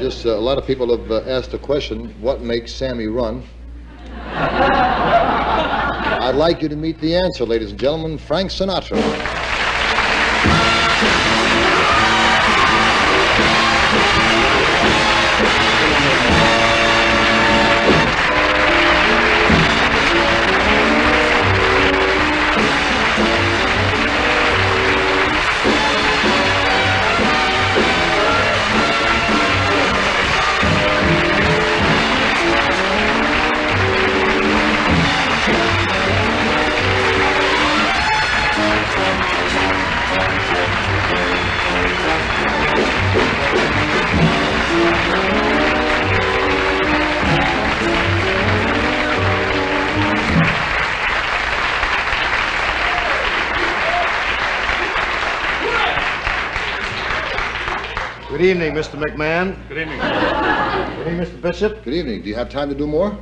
just, a lot of people have asked the question, what makes Sammy run? I'd like you to meet the answer, ladies and gentlemen, Frank Sinatra. Good evening, Mr. McMahon. Good evening. Good evening, Mr. Bishop. Good evening. Do you have time to do more?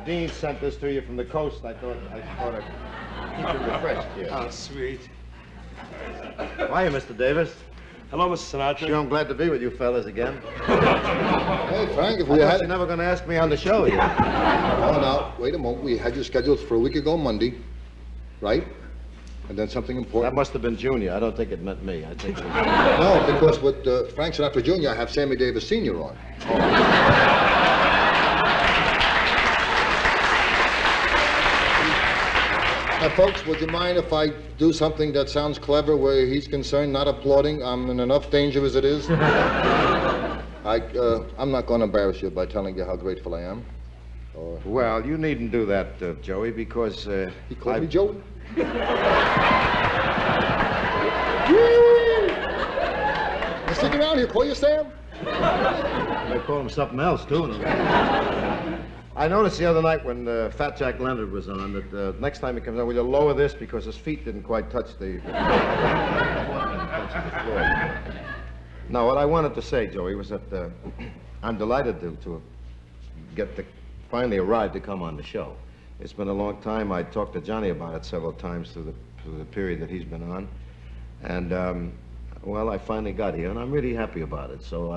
Dean sent this to you from the coast. I thought I'd keep you refreshed here. Oh, sweet. Hiya, Mr. Davis. Hello, Mr. Sinatra. Sure, I'm glad to be with you fellas again. Hey, Frank, if I we thought had... you're never going to ask me on the show yet. Oh, now, wait a moment. We had you scheduled for a week ago Monday, right? And then something That important. must have been Junior. I don't think it meant me. I think it was... No, because with Frank Sinatra Jr., I have Sammy Davis Sr. on. Now, folks, would you mind if I do something that sounds clever where he's concerned, not applauding? I'm in enough danger as it is. I'm not going to embarrass you by telling you how grateful I am. Or... Well, you needn't do that, Joey, because... He called me Joey? Now stick around here. Call you Sam. They call him something else, too. I noticed the other night when Fat Jack Leonard was on that next time he comes on, will you lower this because his feet didn't quite touch the floor. Now, what I wanted to say, Joey, was that I'm delighted to get finally a ride to come on the show. It's been a long time. I talked to Johnny about it several times through the period that he's been on. And, well, I finally got here, and I'm really happy about it. So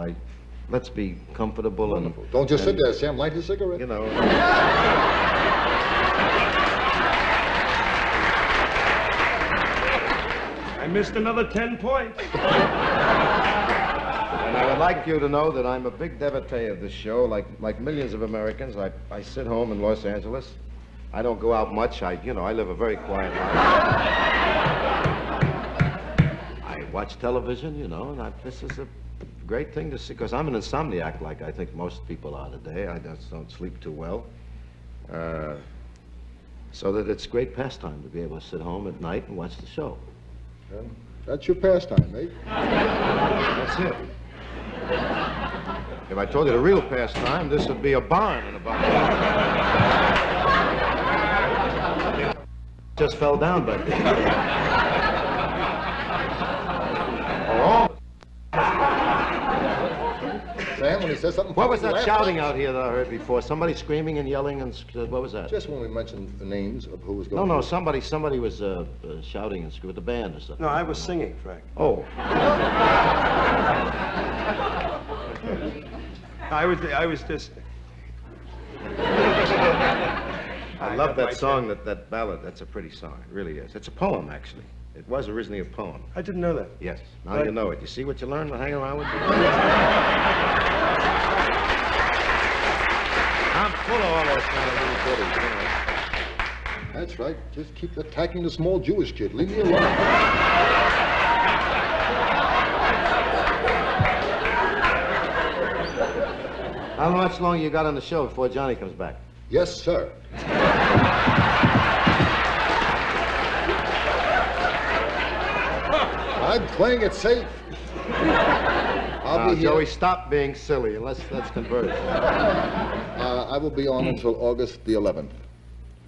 let's be comfortable. Wonderful. And... Don't just sit there, Sam. Light your cigarette. You know. I missed another 10 points. And I would like you to know that I'm a big devotee of this show, like millions of Americans. I sit home in Los Angeles. I don't go out much. I live a very quiet life. I watch television, and this is a great thing to see, because I'm an insomniac like I think most people are today. I just don't sleep too well. So that it's great pastime to be able to sit home at night and watch the show. Well, that's your pastime, mate. That's it. If I told you the real pastime, this would be a barn in about... Just fell down back there. Oh. Sam, when he says something... What was that shouting out here that I heard before? Somebody screaming and yelling and... What was that? Just when we mentioned the names of who was going... No, somebody was shouting and screaming with the band or something. No, I was singing, Frank. Oh. I was just... I love that song, that ballad. That's a pretty song. It really is. It's a poem, actually. It was originally a poem. I didn't know that. Yes. Now you know it. You see what you learn by hanging around with me? I'm full of all those kind of little goodies, That's right. Just keep attacking the small Jewish kid. Leave me alone. How much longer you got on the show before Johnny comes back? Yes, sir. I'm playing it safe. I'll be here. Joey, stop being silly and let's converse. I will be on until August the 11th.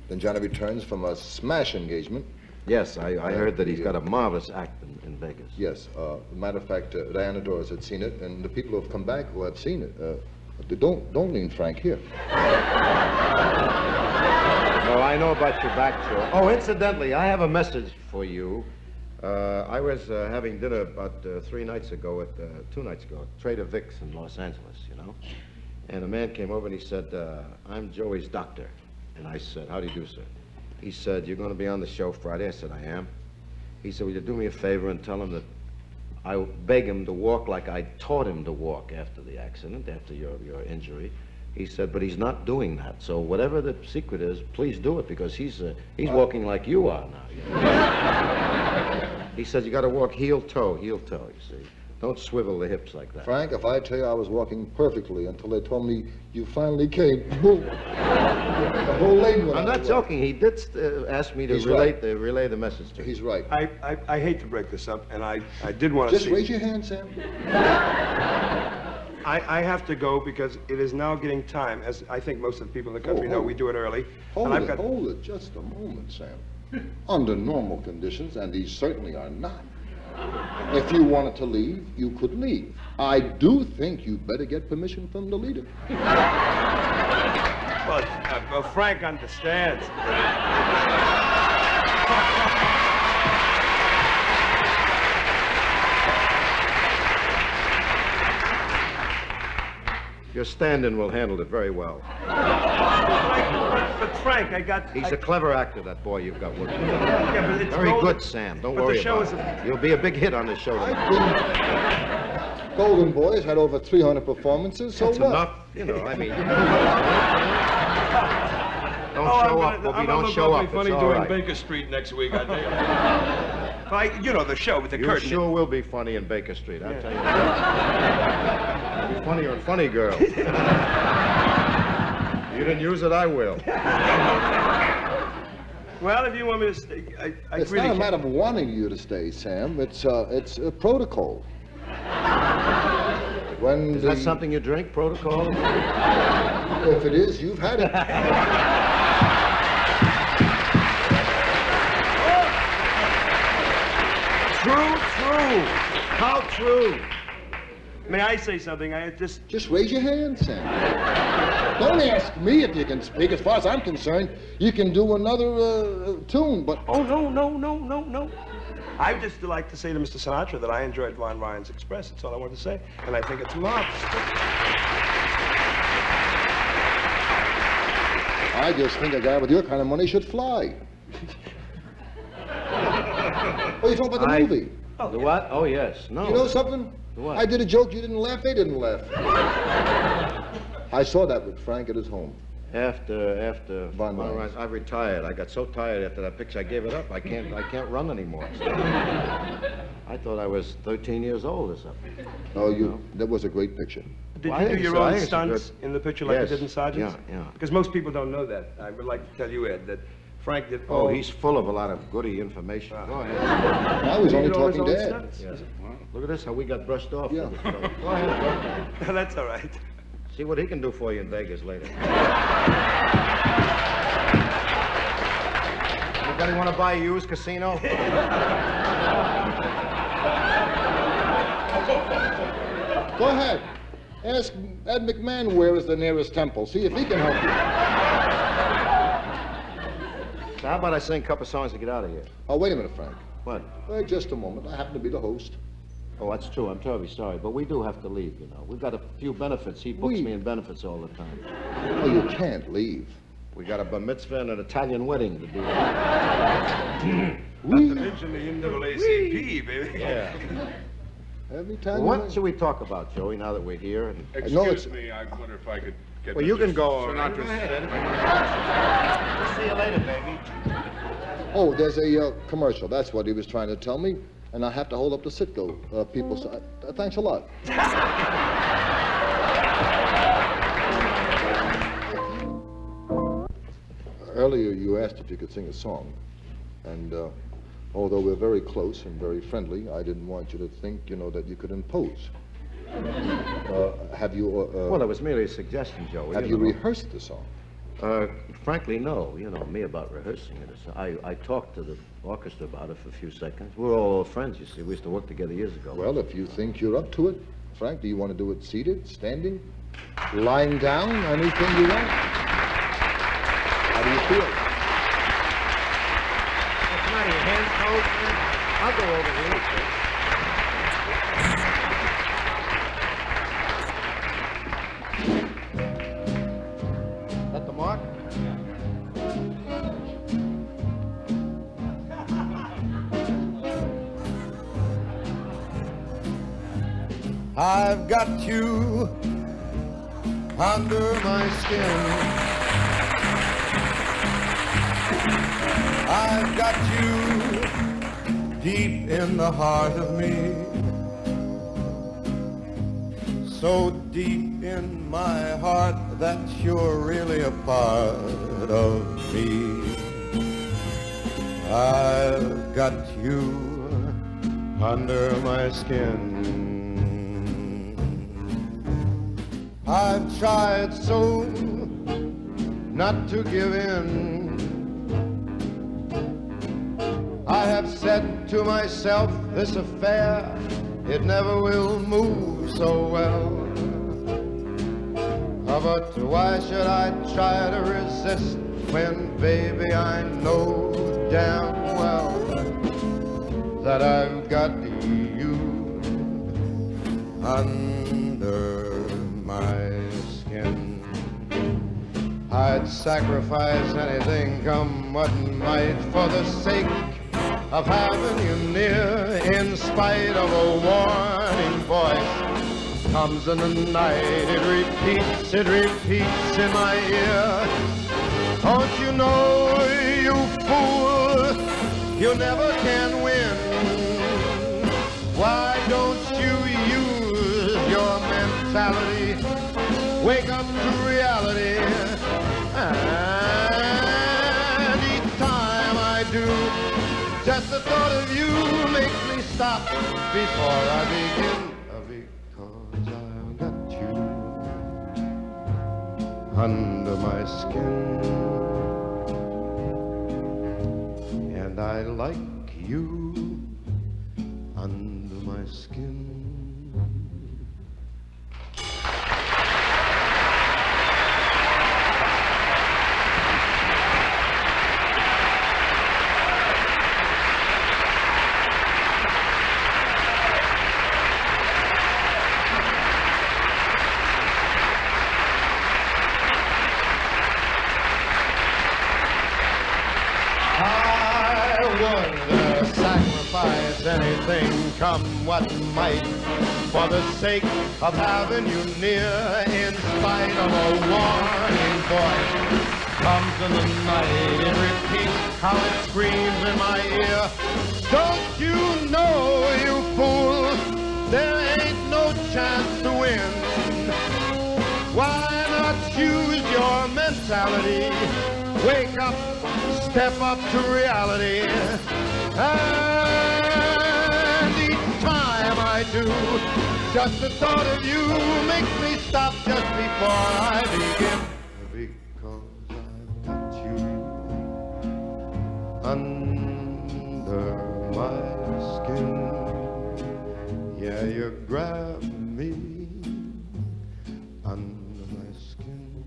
Then Johnny returns from a smash engagement. Yes, I heard that he's got a marvelous act in Vegas. Yes. Matter of fact, Diana Dawes had seen it, and the people who have come back who have seen it, don't lean Frank here. No, I know about your back show. Oh, incidentally, I have a message for you. I was having dinner about 2 nights ago at Trader Vic's in Los Angeles, you know. And a man came over and he said, I'm Joey's doctor. And I said, how do you do, sir? He said, you're going to be on the show Friday. I said, I am. He said, will you do me a favor and tell him that I beg him to walk like I taught him to walk after the accident, after your injury. He said, but he's not doing that. So whatever the secret is, please do it, because he's walking like you are now. You know? He said, you got to walk heel toe, you see. Don't swivel the hips like that. Frank, if I tell you I was walking perfectly until they told me you finally came, boom. The whole lane went I'm not joking. He did ask me to relay the message to you. He's right. I hate to break this up, and I did want to Just raise your hand, Sam. I have to go because it is now getting time, as I think most of the people in the country know, we do it early. Hold it just a moment, Sam. Under normal conditions, and these certainly are not, if you wanted to leave, you could leave. I do think you better get permission from the leader. Well, Frank understands. Your stand-in will handle it very well. But Frank, He's a clever actor, that boy you've got working. Yeah, but it's Very good, Sam. Don't worry about it. You'll be a big hit on the show tonight. Golden Boys had over 300 performances, so That's what? enough, you know, I mean. Don't show up, Bobby, don't show up. Funny It's all doing right. Baker Street next week, I tell you. You know the show with the You curtain. sure will be funny in Baker Street, I'll tell you that. You'll be funnier in Funny Girl. You didn't use it, I will. Well, if you want me to stay, I It's really not a matter can't. of wanting you to stay, Sam. It's a protocol. Is that something you drink, Protocol? If it is, you've had it. True. How true? May I say something? Just raise your hand, Sam. Don't ask me if you can speak. As far as I'm concerned, you can do another tune, but... Oh, no. I'd just like to say to Mr. Sinatra that I enjoyed Von Ryan's Express. That's all I wanted to say. And I think it's too loud. I just think a guy with your kind of money should fly. Oh, you talking about the movie? The what? Oh, yes. No. You know something? What? I did a joke, you didn't laugh, they didn't laugh. I saw that with Frank at his home. After Von Ryan. I retired. I got so tired after that picture, I gave it up. I can't run anymore. I thought I was 13 years old or something. Oh, that was a great picture. Did Well, I you do think your so. I own think it's stunts good. in the picture like Yes. you did in Sergeant's? Yeah. Because most people don't know that. I would like to tell you, Ed, that Frank did Oh, he's full of a lot of goody information. Go ahead. I was only did all his talking own to Ed. stunts. Yes. Look at this, how we got brushed off. Yeah. Go ahead. That's all right. See what he can do for you in Vegas later. Anybody want to buy a used casino? Go ahead. Ask Ed McMahon where is the nearest temple. See if he can help you. So how about I sing a couple songs to get out of here? Oh, wait a minute, Frank. What? Just a moment. I happen to be the host. Oh, that's true. I'm terribly sorry, but we do have to leave, you know. We've got a few benefits. He books me in benefits all the time. Oh, you can't leave. We got a bar mitzvah and an Italian wedding to do. Not to mention the NAACP, baby. Yeah. Every time. What should we talk about, Joey, now that we're here? And... Excuse me, I wonder if I could get Well, you Mr. can go. Sinatra's See you later, baby. Oh, there's a commercial. That's what he was trying to tell me. And I have to hold up the Citgo people. So, thanks a lot. Earlier, you asked if you could sing a song. And although we're very close and very friendly, I didn't want you to think, you know, that you could impose. Have you... Well, it was merely a suggestion, Joey. have you rehearsed the song? Frankly, no. You know me about rehearsing it. I talked to the orchestra about it for a few seconds. We're all friends, you see. We used to work together years ago. Well, if you think you're up to it, Frank, do you want to do it seated, standing, lying down, anything you want? How do you feel? What's the matter, your hands cold, man? I'll go over here. At the mark? I've got you under my skin. I've got you deep in the heart of me. So deep in my heart that you're really a part of me. I've got you under my skin. I've tried so not to give in. I have said to myself, this affair, it never will move so well. But why should I try to resist when, baby, I know damn well that I've got you under my skin. I'd sacrifice anything, come what might, for the sake of having you near. In spite of a warning voice comes in the night, it repeats in my ear. Don't you know, you fool, you never can win. Why don't you use your mentality? Wake up to reality. And each time I do, just the thought of you makes me stop before I begin. Because I've got you under my skin, and I like you under my skin. Anything come what might, for the sake of having you near. In spite of a warning voice comes in the night, it repeats how it screams in my ear. Don't you know, you fool, there ain't no chance to win. Why not use your mentality? Wake up, step up to reality. And each time I do, just the thought of you makes me stop just before I begin. Because I've got you under my skin. Yeah, you grab me under my skin.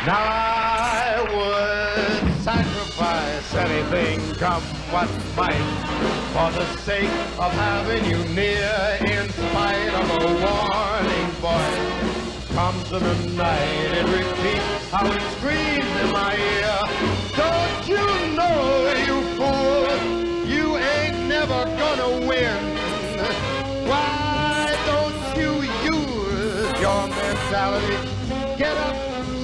Now I would sacrifice anything, come what might, for the sake of having you near. In spite of a warning voice comes in the night, it repeats how it screams in my ear. Don't you know, you fool, you ain't never gonna win. Why don't you use your mentality? Get up,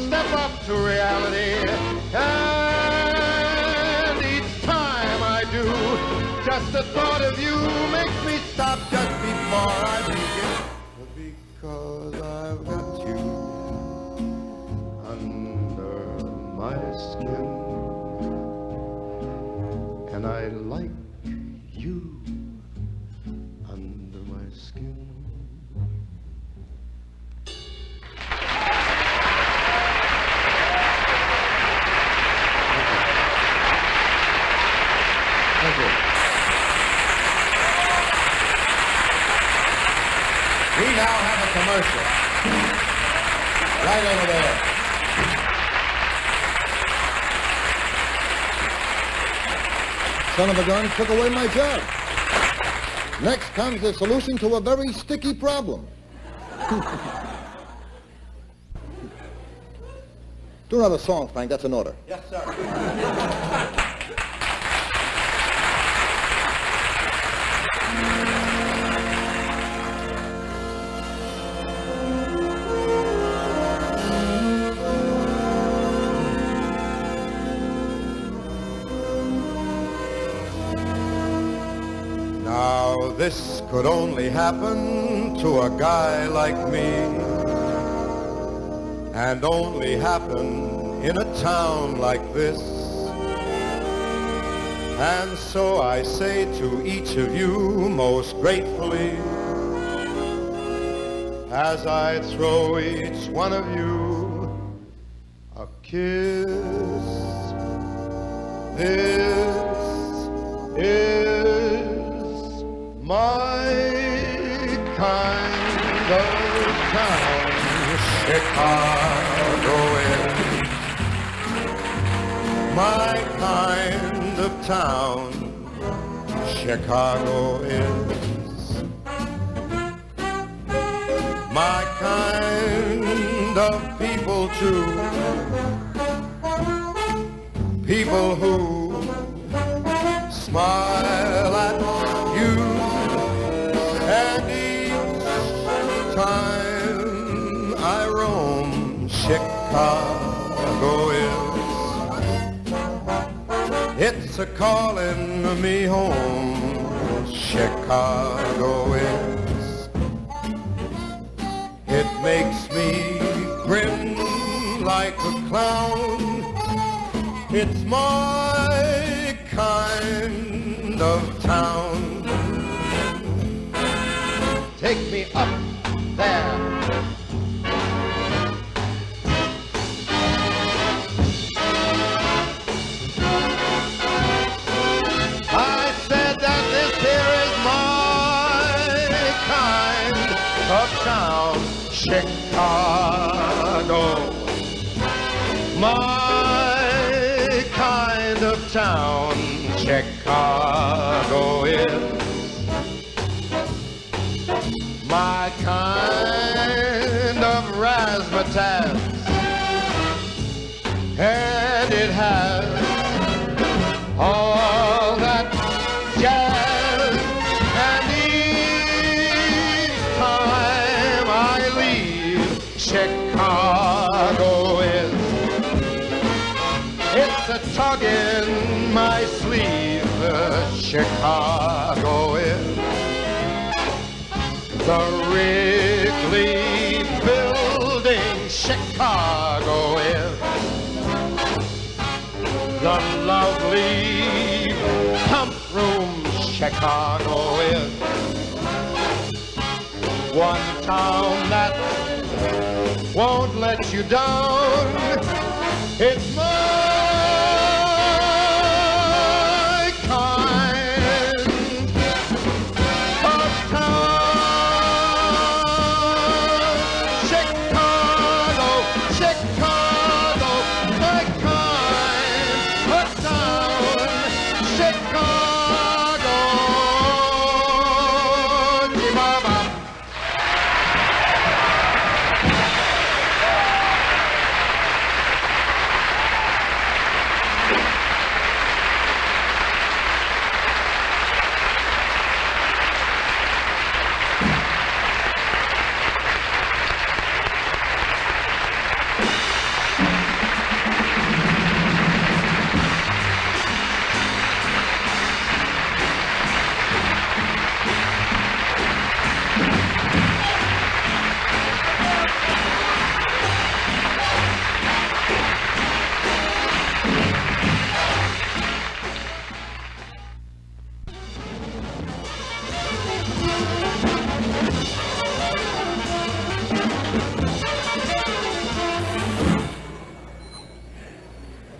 step up to reality. And each time I do, just the thought of you makes me stop just before I begin. Because I've got you under my skin, and I like you under my skin. now have a commercial. Right over there. Son of a gun took away my job. Next comes the solution to a very sticky problem. Do another song, Frank. That's an order. Yes, sir. Now this could only happen to a guy like me, and only happen in a town like this. And so I say to each of you most gratefully, as I throw each one of you a kiss, this is my kind of town, Chicago is my kind of town, Chicago is my kind of people too, people who smile at you, and each time I roam, Chicago is, it's a calling me home, Chicago is, it makes me grin like a clown, it's my kind of town. Take me up there. I said that this here is my kind of town, Chicago. My kind of town, Chicago is my kind of razzmatazz, and it has all that jazz, and each time I leave, Chicago is, it's a tug in my sleeve, Chicago is. The Wrigley Building, Chicago is. The lovely pump room, Chicago is. One town that won't let you down, it's my kind of town.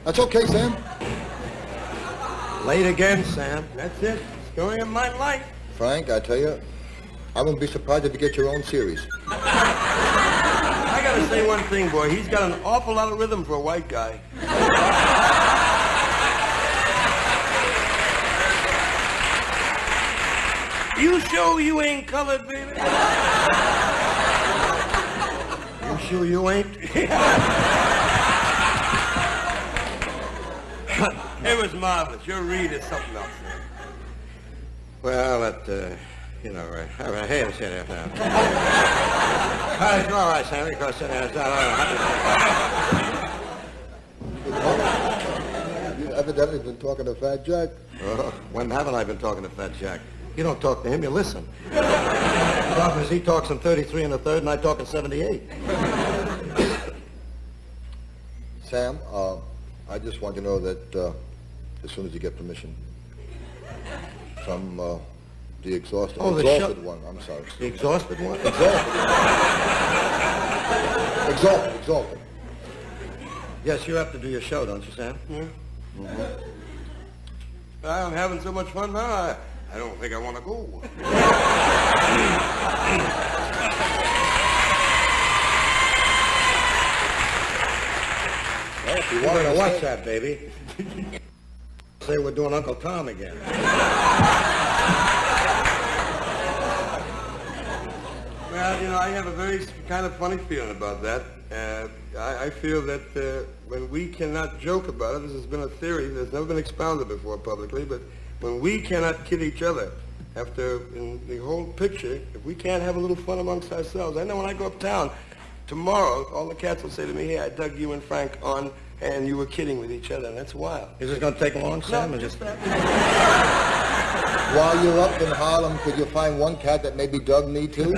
That's okay, Sam. Late again, Sam. That's it. Story of my life. Frank, I tell you, I wouldn't be surprised if you get your own series. I gotta say one thing, boy. He's got an awful lot of rhythm for a white guy. You sure you ain't colored, baby? You sure you ain't? It was marvelous. Your read is something else, man. Well, you know, all right, hey, sit there. It's all right, Sammy, because it's not all right. You've evidently been talking to Fat Jack. Oh, when haven't I been talking to Fat Jack? You don't talk to him, you listen. The problem is he talks in 33 and a third, and I talk in 78. Sam, I just want you to know that as soon as you get permission from the exhausted one, I'm sorry. The exhausted one? Exalted. Yes, you have to do your show, don't you, Sam? Yeah. Mm-hmm. I'm having so much fun now, I don't think I want to go. Well, if you want to watch that, baby, say we're doing Uncle Tom again. Well, you know, I have a very kind of funny feeling about that. I feel that when we cannot joke about it, this has been a theory that's never been expounded before publicly, but when we cannot kid each other, in the whole picture, if we can't have a little fun amongst ourselves, I know when I go uptown, tomorrow, all the cats will say to me, hey, I dug you and Frank on, and you were kidding with each other, and that's wild. Is this going to take long, Sam? No, just that. While you're up in Harlem, could you find one cat that maybe dug me too?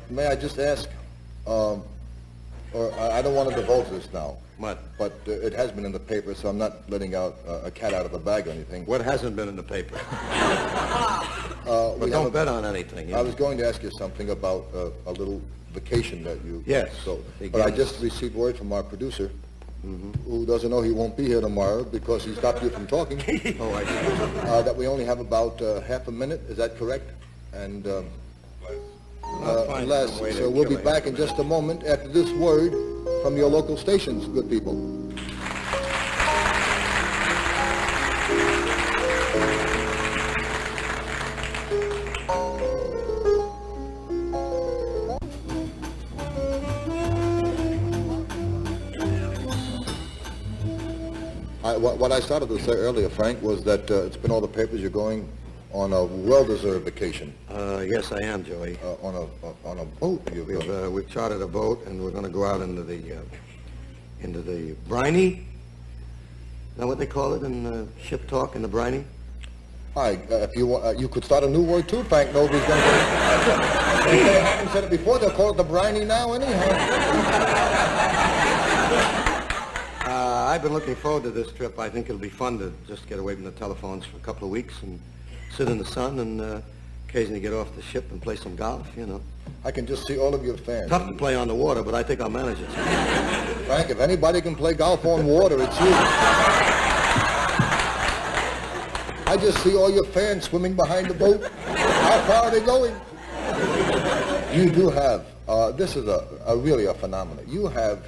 May I just ask, or I don't want to divulge this now. What? But it has been in the paper, so I'm not letting out a cat out of a bag or anything. What hasn't been in the paper? We don't bet on anything. You I know. was going to ask you something about a little vacation that you... Yes. But I just received word from our producer, who doesn't know he won't be here tomorrow because he stopped you from talking. Oh, I see. That we only have about half a minute. Is that correct? And less. So we'll be back in just a moment after this word from your local stations, good people. What I started to say earlier, Frank, was that it's been all the papers. You're going on a well-deserved vacation. Yes, I am, Joey. On a boat. We've chartered a boat, and we're going to go out into the briny. Is that what they call it in ship talk, in the briny? Hi, if you want, you could start a new word too, Frank. Nobody's going to... They haven't said it before. They'll call it the briny now, anyhow. I've been looking forward to this trip. I think it'll be fun to just get away from the telephones for a couple of weeks and sit in the sun and occasionally get off the ship and play some golf, you know. I can just see all of your fans. Tough to play on the water, but I think I'll manage it. Frank, if anybody can play golf on water, it's you. I just see all your fans swimming behind the boat. How far are they going? You do have, this is really a phenomenon. You have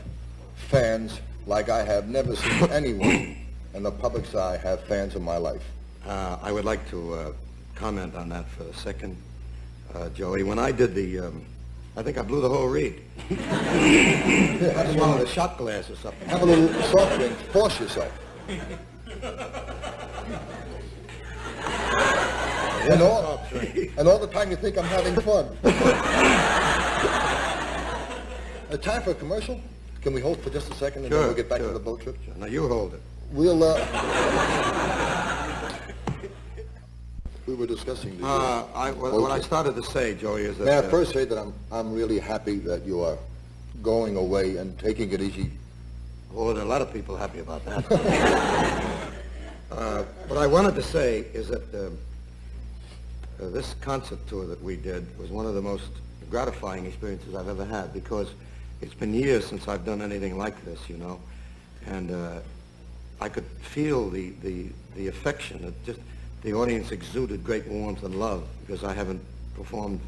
fans like I have never seen anyone in the public's eye have fans in my life. I would like to comment on that for a second, Joey. When I did I think I blew the whole reed. I just wanted a shot glass or something. Have a little soft drink. Force yourself. And all the time you think I'm having fun. Time for a commercial? Can we hold for just a second and then we'll get back to the boat trip? Now you hold it. We'll, we were discussing the... what I started to say, Joey, is that... May I first say that I'm really happy that you are going away and taking it easy. Oh, there are a lot of people happy about that. What I wanted to say is that this concert tour that we did was one of the most gratifying experiences I've ever had, because it's been years since I've done anything like this, you know. And I could feel the affection. It just, the audience exuded great warmth and love, because I haven't performed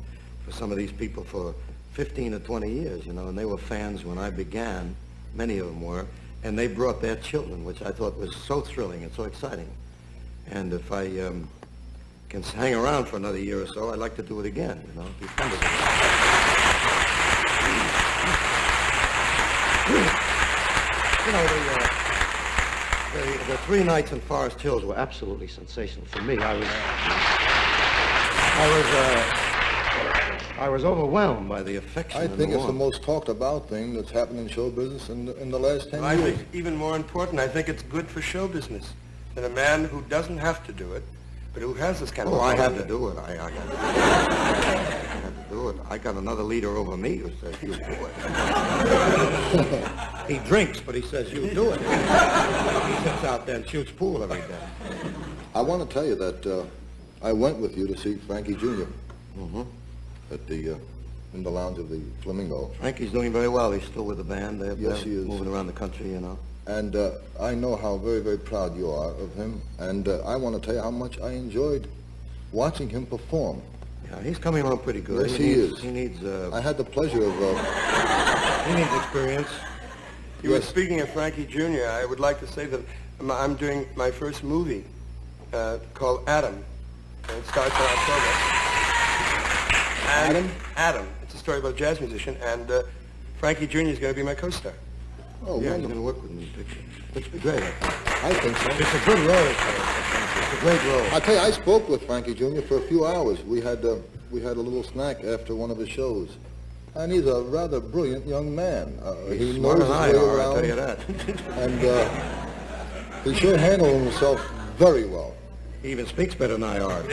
for some of these people for 15 or 20 years, you know, and they were fans when I began, many of them were, and they brought their children, which I thought was so thrilling and so exciting. And if I can hang around for another year or so, I'd like to do it again, you know, be friends with them. You know, the 3 nights in Forest Hills were absolutely sensational for me. I was overwhelmed by the affection. I and think the it's the warmth. most talked about thing that's happened in show business in the last 10 I years. think even more important, I think it's good for show business that a man who doesn't have to do it, but who has this kind of... Oh, I have to do it. I have to do it. I got another leader over me who says, you do it. He drinks, but he says, you do it. He sits out there and shoots pool every day. I want to tell you that I went with you to see Frankie Jr. At the in the lounge of the Flamingo. Frankie's doing very well. He's still with the band. They're Yes, he is. moving around the country, you know. And I know how very, very proud you are of him. And I want to tell you how much I enjoyed watching him perform. Yeah, he's coming along pretty good. Yes, he is. He needs... I had the pleasure of... He needs experience. You were Yes. speaking of Frankie Jr. I would like to say that I'm doing my first movie called Adam. And it starts in October. And Adam. It's a story about a jazz musician, and Frankie Jr. is going to be my co-star. Oh, Yeah, he's wonderful. going to work with me in the picture. It's be great, I think. I think so. It's a good role. It's a great role. I tell you, I spoke with Frankie Jr. for a few hours. We had a little snack after one of his shows. And he's a rather brilliant young man. He Smarter knows than his I way are, I'll around. tell you that. And he sure handled himself very well. He even speaks better than I are.